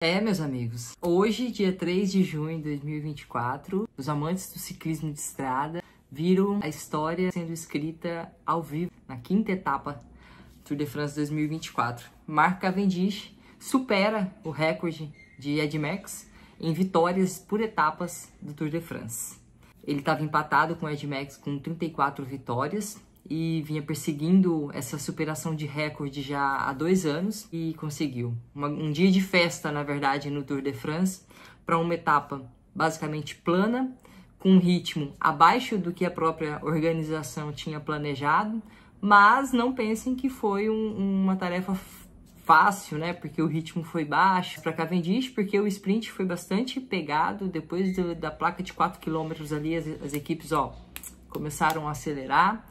Meus amigos, hoje, dia 3 de junho de 2024, os amantes do ciclismo de estrada viram a história sendo escrita ao vivo na quinta etapa Tour de France 2024. Mark Cavendish supera o recorde de Ed Merckx em vitórias por etapas do Tour de France. Ele estava empatado com o Ed Merckx com 34 vitórias e vinha perseguindo essa superação de recorde já há 2 anos e conseguiu. Um dia de festa, na verdade, no Tour de France, para uma etapa basicamente plana, com um ritmo abaixo do que a própria organização tinha planejado, mas não pensem que foi uma tarefa fácil, né? Porque o ritmo foi baixo para Cavendish, porque o sprint foi bastante pegado. Depois da placa de 4 km ali, as equipes começaram a acelerar.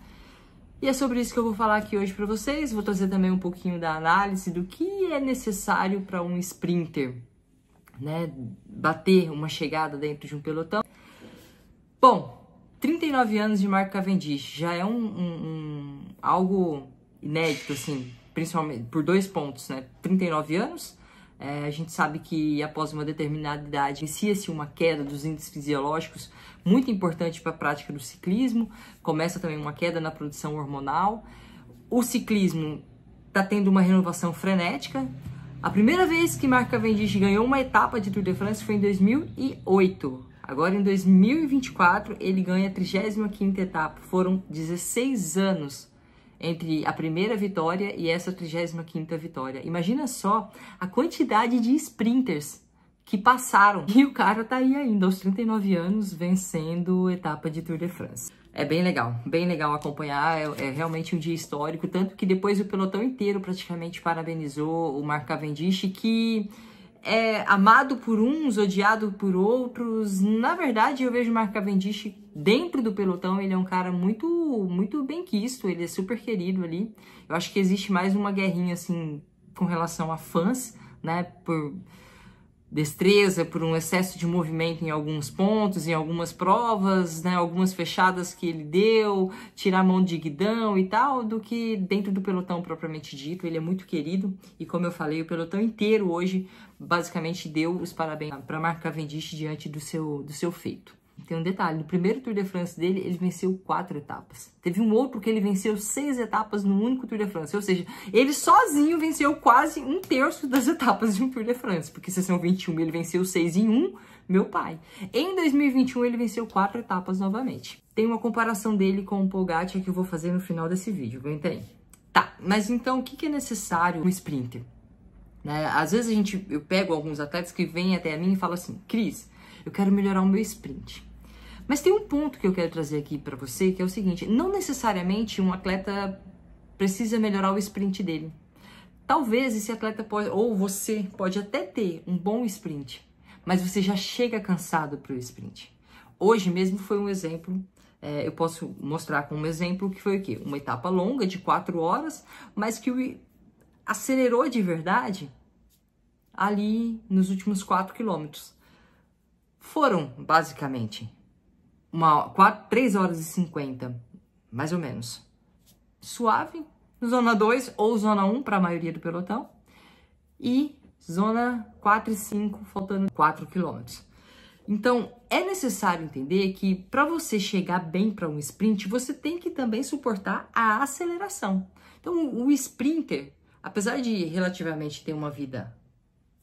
E é sobre isso que eu vou falar aqui hoje para vocês. Vou trazer também um pouquinho da análise do que é necessário para um sprinter, né, bater uma chegada dentro de um pelotão. Bom, 39 anos de Mark Cavendish já é algo inédito, assim, principalmente por 2 pontos, né? 39 anos, a gente sabe que após uma determinada idade inicia-se uma queda dos índices fisiológicos muito importante para a prática do ciclismo, começa também uma queda na produção hormonal. O ciclismo está tendo uma renovação frenética. A primeira vez que Mark Cavendish ganhou uma etapa de Tour de France foi em 2008. Agora em 2024 ele ganha a 35ª etapa. Foram 16 anos entre a primeira vitória e essa 35ª vitória. Imagina só a quantidade de sprinters que passaram. E o cara tá aí ainda, aos 39 anos, vencendo etapa de Tour de France. É bem legal acompanhar, é realmente um dia histórico, tanto que depois o pelotão inteiro praticamente parabenizou o Mark Cavendish, que é amado por uns, odiado por outros. Na verdade, eu vejo o Mark Cavendish dentro do pelotão, ele é um cara muito bem quisto, ele é super querido ali. Eu acho que existe mais uma guerrinha, assim, com relação a fãs, né, por destreza, por um excesso de movimento em alguns pontos, em algumas provas, né, algumas fechadas que ele deu, tirar a mão de guidão e tal, do que dentro do pelotão propriamente dito. Ele é muito querido e, como eu falei, o pelotão inteiro hoje basicamente deu os parabéns para Mark Cavendish diante do seu feito. Tem um detalhe, no primeiro Tour de France dele, ele venceu 4 etapas. Teve um outro que ele venceu 6 etapas no único Tour de France. Ou seja, ele sozinho venceu quase 1/3 das etapas de um Tour de France. Porque se são 21, ele venceu 6 em 1, meu pai. Em 2021, ele venceu 4 etapas novamente. Tem uma comparação dele com o Pogacar que eu vou fazer no final desse vídeo. Aguenta aí. Tá, mas então o que é necessário um sprinter? Né? Às vezes eu pego alguns atletas que vêm até a mim e falam assim: Cris, eu quero melhorar o meu sprint. Mas tem um ponto que eu quero trazer aqui para você, que é o seguinte: não necessariamente um atleta precisa melhorar o sprint dele. Talvez esse atleta pode, ou você pode até ter um bom sprint, mas você já chega cansado para o sprint. Hoje mesmo foi um exemplo, eu posso mostrar como exemplo que foi o quê? Uma etapa longa de 4 horas, mas que acelerou de verdade ali nos últimos 4 quilômetros. Foram basicamente 3 horas e 50, mais ou menos. Suave, zona 2 ou zona 1 para a maioria do pelotão. E zona 4 e 5, faltando 4 quilômetros. Então, é necessário entender que para você chegar bem para um sprint, você tem que também suportar a aceleração. Então, o sprinter, apesar de relativamente ter uma vida,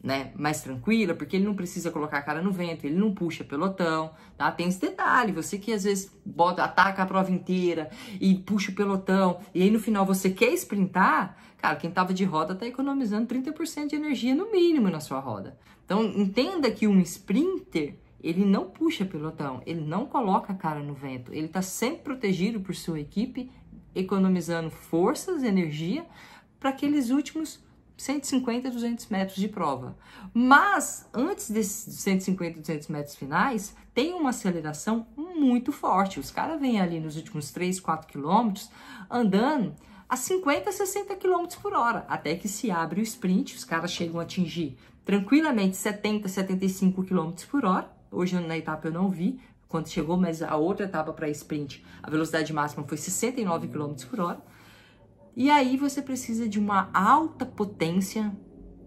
né, mais tranquila, porque ele não precisa colocar a cara no vento, ele não puxa pelotão, tá? Tem esse detalhe, você que às vezes ataca a prova inteira e puxa o pelotão, e aí no final você quer sprintar, cara, quem tava de roda tá economizando 30% de energia no mínimo na sua roda. Então entenda que um sprinter, ele não puxa pelotão, ele não coloca a cara no vento, ele tá sempre protegido por sua equipe, economizando forças, energia, para aqueles últimos 150, 200 metros de prova. Mas, antes desses 150, 200 metros finais, tem uma aceleração muito forte. Os caras vêm ali nos últimos 3, 4 quilômetros andando a 50, 60 km por hora. Até que se abre o sprint, os caras chegam a atingir tranquilamente 70, 75 km por hora. Hoje na etapa eu não vi quando chegou, mas a outra etapa para sprint, a velocidade máxima foi 69 km por hora. E aí você precisa de uma alta potência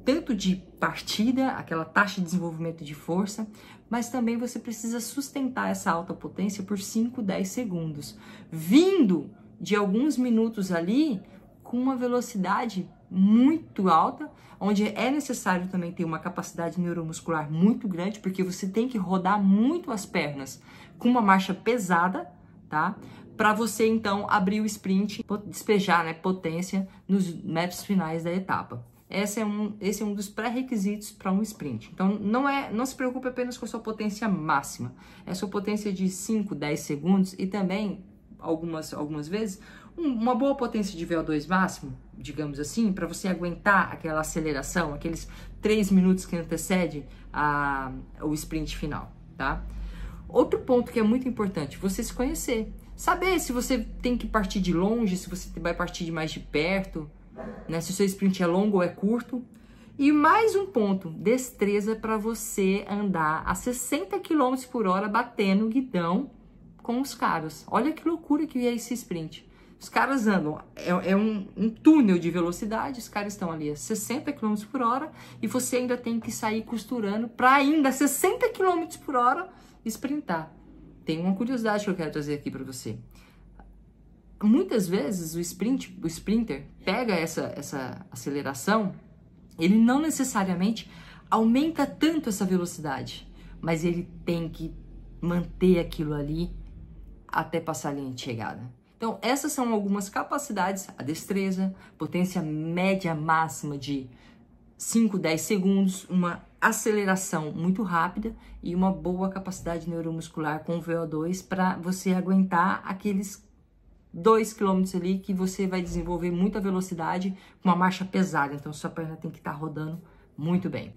tanto de partida, aquela taxa de desenvolvimento de força, mas também você precisa sustentar essa alta potência por 5, 10 segundos, vindo de alguns minutos ali com uma velocidade muito alta, onde é necessário também ter uma capacidade neuromuscular muito grande, porque você tem que rodar muito as pernas com uma marcha pesada, tá? Para você então abrir o sprint, despejar, né, potência nos metros finais da etapa. Esse é um dos pré-requisitos para um sprint. Então, não se preocupe apenas com a sua potência máxima. É a sua potência de 5, 10 segundos e também, algumas vezes, uma boa potência de VO2 máximo, digamos assim, para você aguentar aquela aceleração, aqueles 3 minutos que antecede o sprint final, tá? Outro ponto que é muito importante, você se conhecer. Saber se você tem que partir de longe, se você vai partir de mais de perto, né? Se o seu sprint é longo ou é curto. E mais um ponto, destreza para você andar a 60 km por hora batendo o guidão com os caras. Olha que loucura que é esse sprint. Os caras andam, é um túnel de velocidade, os caras estão ali a 60 km por hora e você ainda tem que sair costurando para ainda 60 km por hora sprintar. Tem uma curiosidade que eu quero trazer aqui para você. Muitas vezes o sprinter pega essa aceleração, ele não necessariamente aumenta tanto essa velocidade, mas ele tem que manter aquilo ali até passar a linha de chegada. Então, essas são algumas capacidades, a destreza, potência média máxima de 5, 10 segundos, uma aceleração muito rápida e uma boa capacidade neuromuscular com VO2 para você aguentar aqueles 2 km ali que você vai desenvolver muita velocidade com uma marcha pesada. Então, sua perna tem que estar rodando muito bem.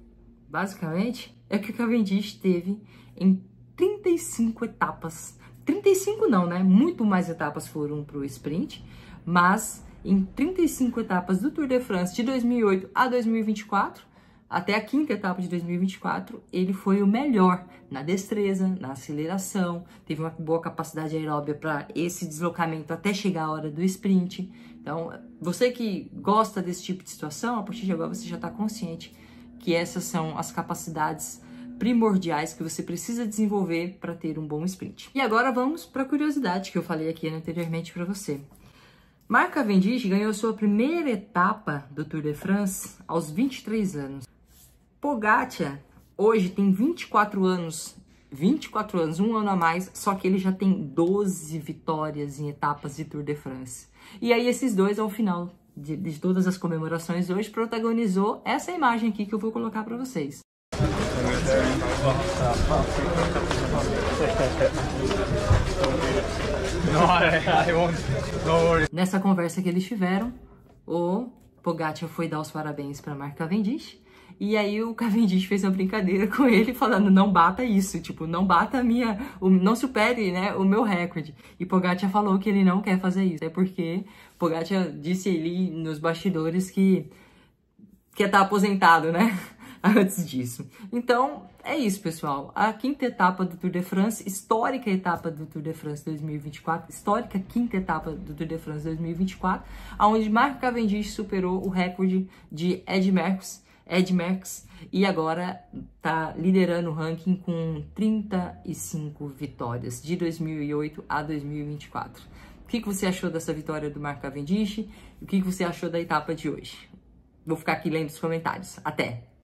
Basicamente, é o que o Cavendish teve em 35 etapas. 35 não, né? Muito mais etapas foram para o sprint, mas em 35 etapas do Tour de France de 2008 a 2024, até a quinta etapa de 2024, ele foi o melhor na destreza, na aceleração, teve uma boa capacidade aeróbia para esse deslocamento até chegar a hora do sprint. Então, você que gosta desse tipo de situação, a partir de agora você já está consciente que essas são as capacidades primordiais que você precisa desenvolver para ter um bom sprint. E agora vamos para a curiosidade que eu falei aqui anteriormente para você. Marc Cavendish ganhou sua primeira etapa do Tour de France aos 23 anos. Pogacar hoje tem 24 anos, um ano a mais, só que ele já tem 12 vitórias em etapas de Tour de France. E aí esses dois, ao final de todas as comemorações hoje, protagonizou essa imagem aqui que eu vou colocar para vocês. Nessa conversa que eles tiveram, o Pogacar foi dar os parabéns para Marc Cavendish. E aí o Cavendish fez uma brincadeira com ele, falando, não bata isso, tipo, não bata não supere, né, o meu recorde. E Pogacar falou que ele não quer fazer isso, é porque Pogacar disse ali nos bastidores que quer estar aposentado, né, antes disso. Então, é isso, pessoal. A quinta etapa do Tour de France, histórica etapa do Tour de France 2024, histórica quinta etapa do Tour de France 2024, onde Marc Cavendish superou o recorde de Ed Merckx, e agora está liderando o ranking com 35 vitórias de 2008 a 2024. O que você achou dessa vitória do Marc Cavendish? O que você achou da etapa de hoje? Vou ficar aqui lendo os comentários. Até!